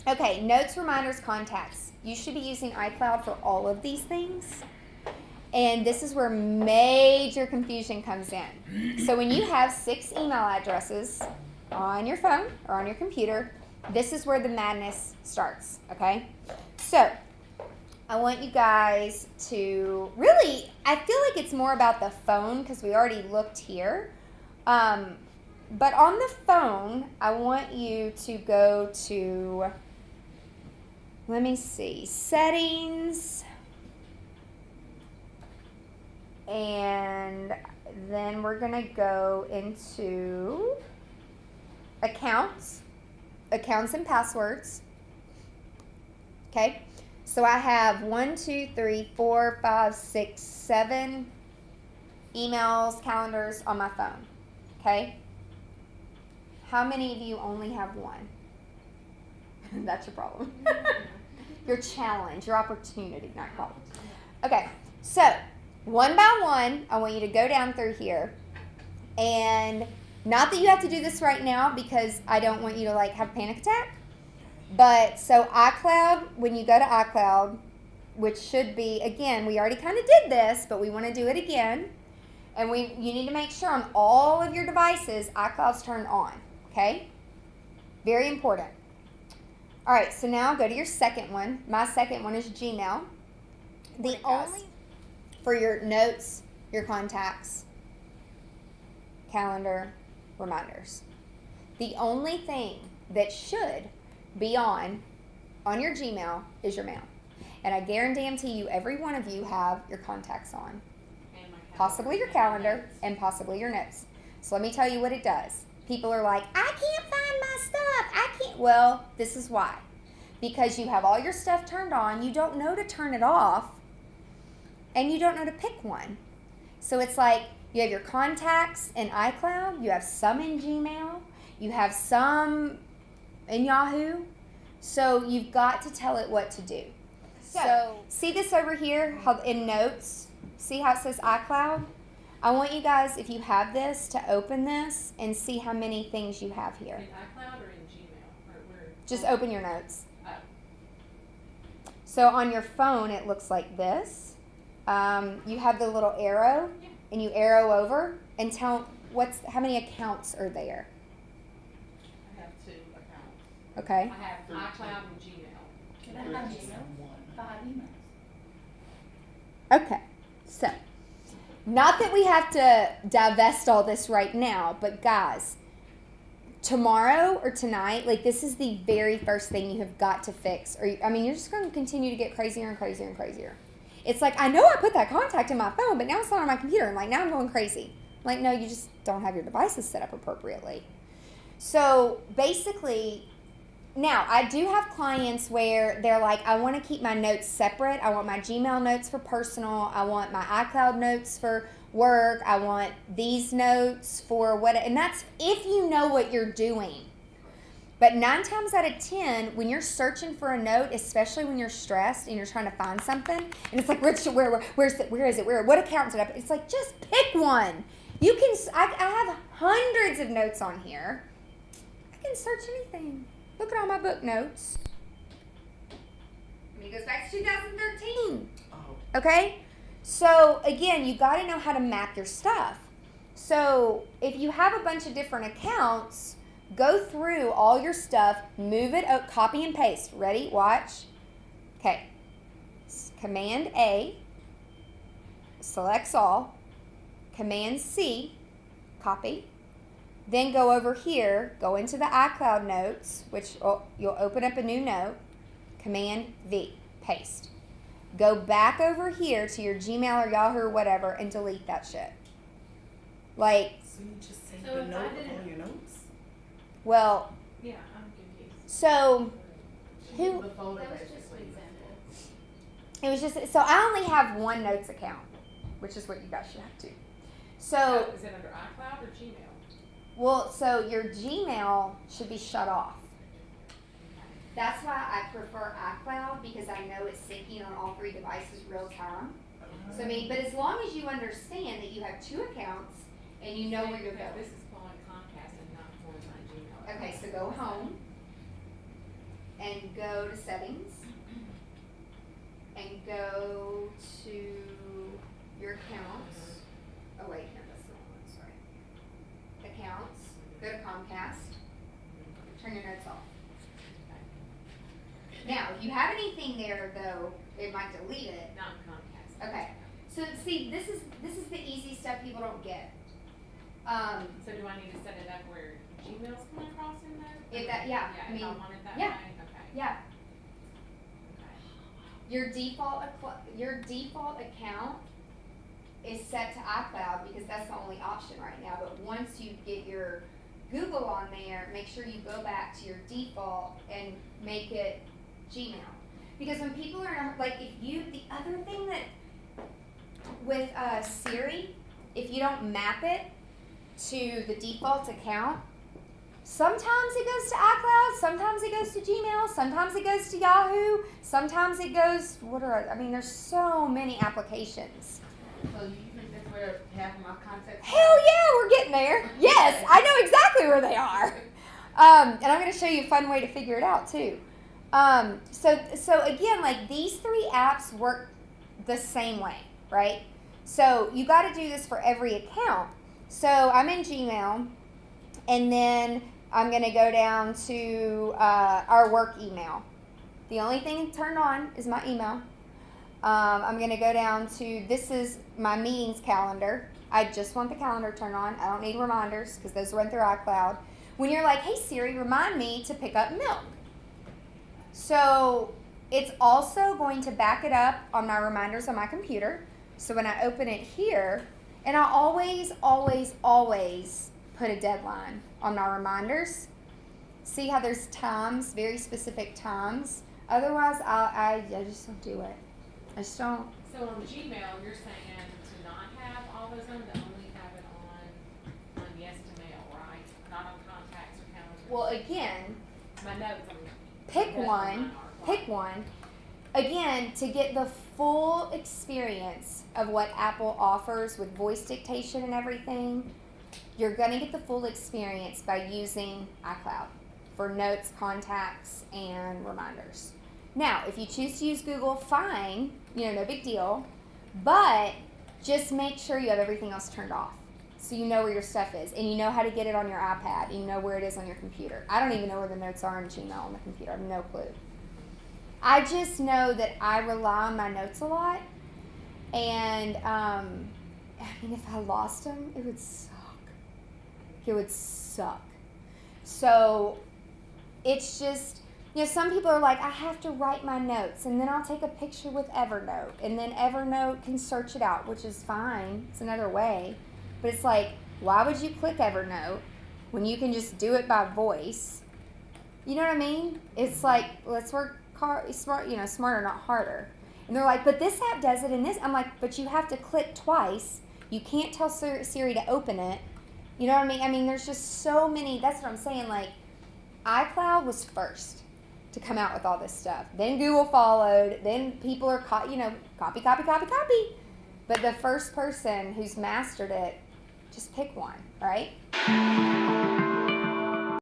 Okay, notes, reminders, contacts. You should be using iCloud for all of these things. And this is where major confusion comes in. So when you have 6 email addresses on your phone or on your computer, this is where the madness starts, okay? So I want you guys to really, I feel like it's more about the phone because we already looked here. But on the phone, I want you to go to, let me see, settings. And then we're going to go into accounts and passwords. Okay, so I have 1, 2, 3, 4, 5, 6, 7 emails, calendars on my phone. Okay, how many of you only have one? That's your problem. Your challenge, your opportunity, not problem. Okay, so one by one, I want you to go down through here. And not that you have to do this right now because I don't want you to like have a panic attack. But so iCloud, when you go to iCloud, which should be, again, we already kind of did this, but we want to do it again. And you need to make sure on all of your devices, iCloud's turned on. Okay? Very important. All right, so now go to your second one. My second one is Gmail. The only for your notes, your contacts, calendar, reminders. The only thing that should be on your Gmail is your mail. And I guarantee you, every one of you have your contacts on. Possibly your calendar and possibly your notes. So let me tell you what it does. People are like, I can't find my stuff. I can't. Well, this is why. Because you have all your stuff turned on. You don't know to turn it off. And you don't know to pick one. So it's like you have your contacts in iCloud, you have some in Gmail, you have some in Yahoo. So you've got to tell it what to do. So see this over here in notes? See how it says iCloud? I want you guys, if you have this, to open this and see how many things you have here. In iCloud or in Gmail? Or where? Just open your notes. Oh. So on your phone, it looks like this. You have the little arrow, and you arrow over and tell how many accounts are there. I have 2 accounts. Okay. I have iCloud and Gmail. Can I have Gmail? 5 emails. Okay. So, not that we have to divest all this right now, but guys, tomorrow or tonight, like this is the very first thing you have got to fix. You're just going to continue to get crazier and crazier and crazier. It's like, I know I put that contact in my phone, but now it's not on my computer. And like, now I'm going crazy. Like, no, you just don't have your devices set up appropriately. So basically, now I do have clients where they're like, I want to keep my notes separate. I want my Gmail notes for personal. I want my iCloud notes for work. I want these notes for what, and that's if you know what you're doing. But 9 times out of 10, when you're searching for a note, especially when you're stressed and you're trying to find something, and it's like, where is it? What account did I put? It's like, just pick one. You can, I have hundreds of notes on here. I can search anything. Look at all my book notes. It goes back to 2013. Okay? So, again, you got to know how to map your stuff. So, if you have a bunch of different accounts, go through all your stuff, move it, copy and paste. Ready? Watch. Okay. Command A, selects all. Command C, copy. Then go over here, go into the iCloud notes, which you'll open up a new note. Command V, paste. Go back over here to your Gmail or Yahoo or whatever and delete that shit. Like. So you just save the note with all your notes? Well. Yeah, I'm confused. So. The folder That was just an basically. example. It was just, so I only have one notes account, which is what you guys should have too. So, Is it under iCloud or Gmail? well, so your Gmail should be shut off. That's why I prefer iCloud, because I know it's syncing on all 3 devices real time. So but as long as you understand that you have 2 accounts and you know where you're going. This is calling Comcast and not for my Gmail. Okay, so go home. and go to settings and go to your accounts. Oh wait, no, that's the wrong one, sorry. Accounts, go to Comcast, turn your notes off. Now, if you have anything there though, it might delete it. Not Comcast. Okay. So see, this is the easy stuff people don't get. So do I need to set it up where Gmail's coming across in there? If that, yeah, Yeah, I mean, if I want it that yeah. way, okay. yeah, Okay. your default account is set to iCloud because that's the only option right now. But once you get your Google on there, make sure you go back to your default and make it Gmail. Because when people are like, the other thing that with Siri, if you don't map it to the default account, sometimes it goes to iCloud, sometimes it goes to Gmail, sometimes it goes to Yahoo, sometimes it goes, there's so many applications. So you think that's where half of my contacts are? Hell yeah, we're getting there. Yes, I know exactly where they are. And I'm going to show you a fun way to figure it out too. So again, like these 3 apps work the same way, right? So you got to do this for every account. So I'm in Gmail, and then I'm going to go down to our work email. The only thing turned on is my email. I'm going to go down to, this is my meetings calendar. I just want the calendar turned on. I don't need reminders because those run through iCloud. When you're like, hey Siri, remind me to pick up milk. So it's also going to back it up on my reminders on my computer. So when I open it here, and I always put a deadline on my reminders. See how there's times, very specific times. Otherwise, I just don't do it. I just don't. So on Gmail, you're saying to not have all those on, to only have it on yes to mail, right? Not on contacts or calendars? Well, again, My notes, pick that's one. where mine are. Pick one. Again, to get the full experience of what Apple offers with voice dictation and everything, you're going to get the full experience by using iCloud for notes, contacts, and reminders. Now, if you choose to use Google, fine, no big deal, but just make sure you have everything else turned off so you know where your stuff is and you know how to get it on your iPad and you know where it is on your computer. I don't even know where the notes are in Gmail on the computer. I have no clue. I just know that I rely on my notes a lot, and if I lost them, it would suck. It would suck. So it's just, some people are like, I have to write my notes, and then I'll take a picture with Evernote, and then Evernote can search it out, which is fine. It's another way. But it's like, why would you click Evernote when you can just do it by voice? You know what I mean? It's like, let's work smarter, not harder. And they're like, but this app does it in this. I'm like, but you have to click twice. You can't tell Siri to open it. You know what I mean? There's just so many. That's what I'm saying. Like, iCloud was first to come out with all this stuff. Then Google followed. Then people are, copy. But the first person who's mastered it, just pick one, right?